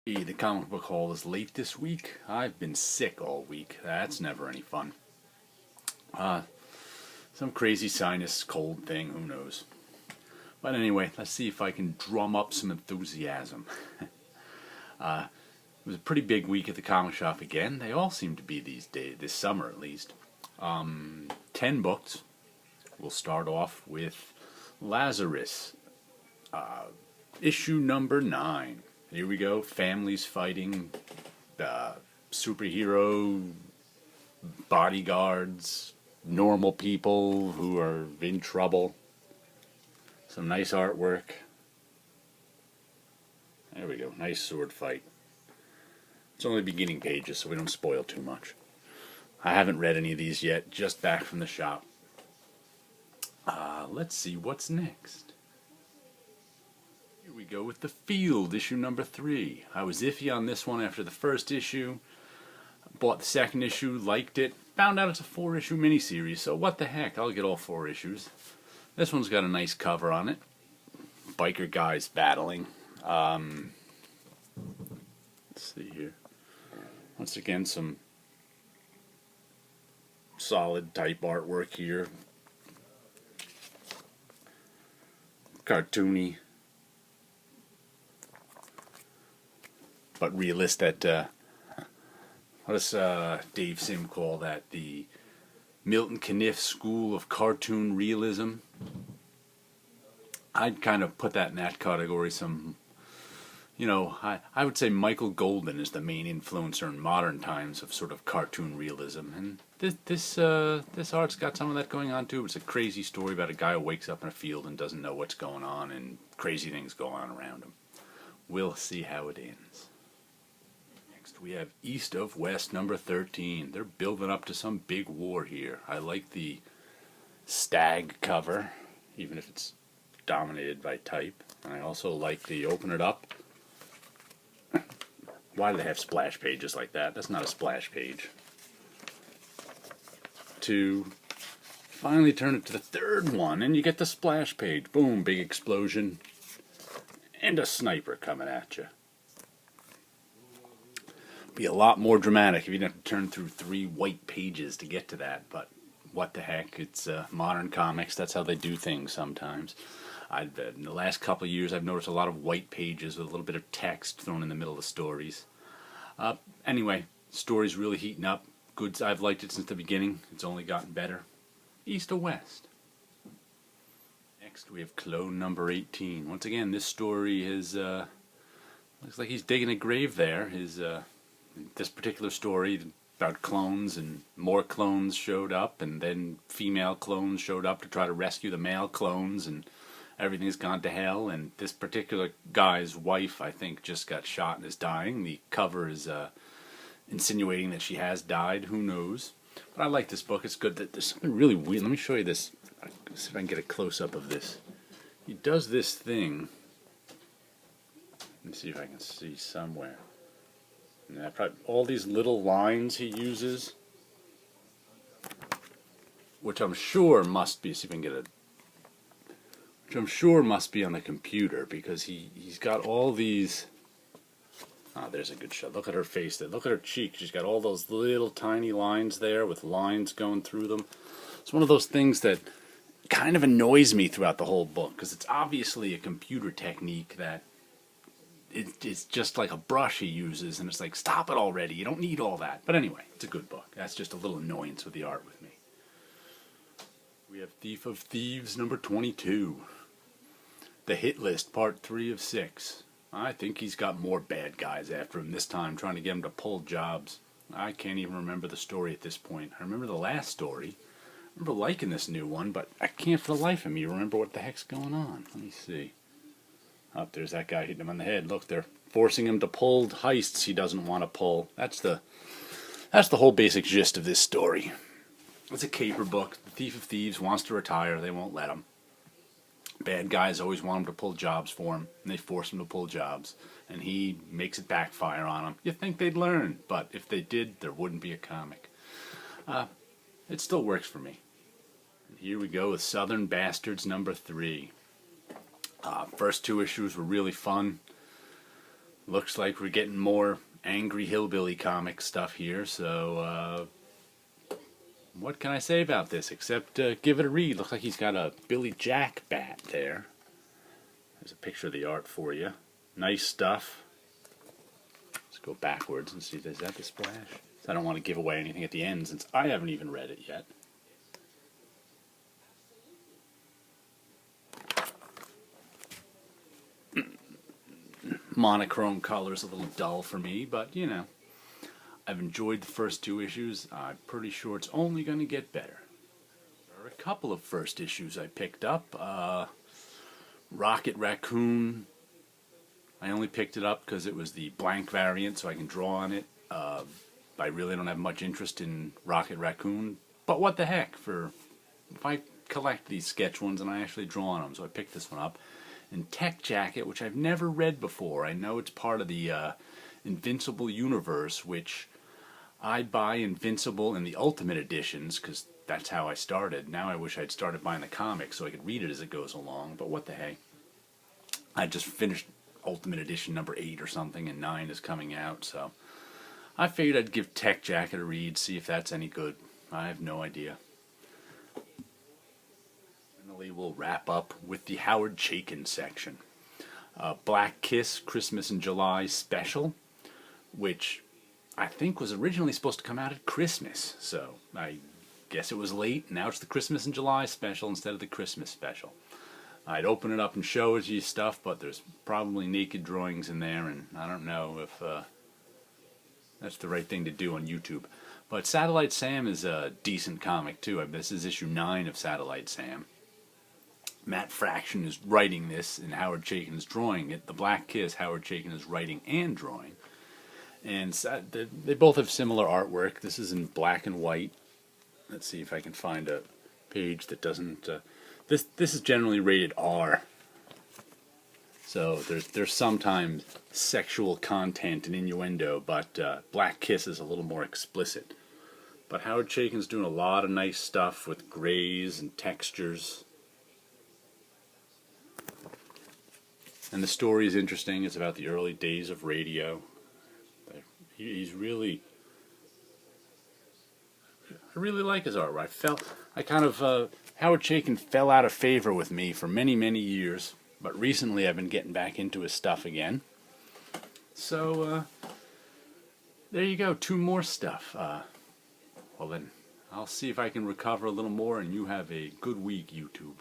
Hey, the comic book haul is late this week. I've been sick all week. That's never any fun. Uh, some crazy sinus cold thing, who knows. But anyway, let's see if I can drum up some enthusiasm. It was a pretty big week at the comic shop again. They all seem to be these days, this summer at least. 10 books. We'll start off with Lazarus, issue number 9. Here we go. Families fighting superhero bodyguards, normal people who are in trouble. Some nice artwork. There we go. Nice sword fight. It's only beginning pages, so we don't spoil too much. I haven't read any of these yet. Just back from the shop. Let's see what's next. Here we go with The Field, issue number 3. I was iffy on this one after the first issue. Bought the second issue, liked it. Found out it's a 4-issue miniseries, so what the heck, I'll get all 4 issues. This one's got a nice cover on it. Biker guys battling. Let's see here. Once again, some solid type artwork here. Cartoony. But realist at, what does Dave Sim call that? The Milton Caniff School of Cartoon Realism. I'd kind of put that in that category. I would say Michael Golden is the main influencer in modern times of sort of cartoon realism. And this art's got some of that going on too. It's a crazy story about a guy who wakes up in a field and doesn't know what's going on, and crazy things go on around him. We'll see how it ends. We have East of West number 13. They're building up to some big war here. I like the stag cover, even if it's dominated by type. And I also like the open it up. Why do they have splash pages like that? That's not a splash page. To finally turn it to the third one, and you get the splash page. Boom, big explosion. And a sniper coming at you. Be a lot more dramatic if you didn't have to turn through 3 white pages to get to that, but what the heck, it's modern comics. That's how they do things sometimes. In the last couple of years I've noticed a lot of white pages with a little bit of text thrown in the middle of stories. Anyway, story's really heating up. Good. I've liked it since the beginning. It's only gotten better. East to West. Next we have Clone number 18. Once again, this story is looks like he's digging a grave there. This particular story about clones, and more clones showed up, and then female clones showed up to try to rescue the male clones, and everything's gone to hell. And this particular guy's wife, I think, just got shot and is dying. The cover is insinuating that she has died. Who knows? But I like this book. It's good. There's something really weird. Let me show you this. Let's see if I can get a close-up of this. He does this thing. Let me see if I can see somewhere. Yeah, probably all these little lines he uses, which I'm sure must be, see if I can get which I'm sure must be on the computer, because he's got all these. There's a good shot. Look at her face there. Look at her cheek. She's got all those little tiny lines there with lines going through them. It's one of those things that kind of annoys me throughout the whole book, because it's obviously a computer technique that it's just like a brush he uses, and it's like, stop it already, you don't need all that. But anyway, it's a good book. That's just a little annoyance with the art with me. We have Thief of Thieves number 22. The Hit List, part 3 of 6. I think he's got more bad guys after him this time, trying to get him to pull jobs. I can't even remember the story at this point. I remember the last story. I remember liking this new one, but I can't for the life of me remember what the heck's going on. Let me see. Up there's that guy hitting him on the head. Look, they're forcing him to pull heists he doesn't want to pull. That's the whole basic gist of this story. It's a caper book. The Thief of Thieves wants to retire. They won't let him. Bad guys always want him to pull jobs for him, and they force him to pull jobs. And he makes it backfire on them. You'd think they'd learn, but if they did, there wouldn't be a comic. It still works for me. And here we go with Southern Bastards number 3. First 2 issues were really fun. looks like we're getting more angry hillbilly comic stuff here, so what can I say about this except give it a read. Looks like he's got a Billy Jack bat there. There's a picture of the art for you. Nice stuff. Let's go backwards and see, is that the splash? I don't want to give away anything at the end since I haven't even read it yet. Monochrome color's a little dull for me, but you know, I've enjoyed the first 2 issues. I'm pretty sure it's only going to get better. There are a couple of first issues I picked up. Rocket Raccoon. I only picked it up because it was the blank variant, so I can draw on it. I really don't have much interest in Rocket Raccoon, but what the heck? If I collect these sketch ones and I actually draw on them, so I picked this one up. And Tech Jacket, which I've never read before. I know it's part of the Invincible universe, which I buy Invincible in the Ultimate editions because that's how I started. Now I wish I'd started buying the comics so I could read it as it goes along, but what the hey. I just finished Ultimate Edition number 8 or something, and 9 is coming out, so I figured I'd give Tech Jacket a read, see if that's any good. I have no idea. Finally, we'll wrap up with the Howard Chaykin section. Black Kiss Christmas in July special, which I think was originally supposed to come out at Christmas, so I guess it was late. Now it's the Christmas in July special instead of the Christmas special. I'd open it up and show you stuff, but there's probably naked drawings in there, and I don't know if that's the right thing to do on YouTube. But Satellite Sam is a decent comic, too. This is issue 9 of Satellite Sam. Matt Fraction is writing this, and Howard Chaykin is drawing it. The Black Kiss, Howard Chaykin is writing and drawing. And they both have similar artwork. This is in black and white. Let's see if I can find a page that doesn't... This is generally rated R. So there's sometimes sexual content and innuendo, but Black Kiss is a little more explicit. But Howard Chaykin's doing a lot of nice stuff with grays and textures. And the story is interesting. It's about the early days of radio. He's really... I really like his artwork. Howard Chaykin fell out of favor with me for many, many years. But recently I've been getting back into his stuff again. So, there you go. 2 more stuff. Well then, I'll see if I can recover a little more, and you have a good week, YouTube.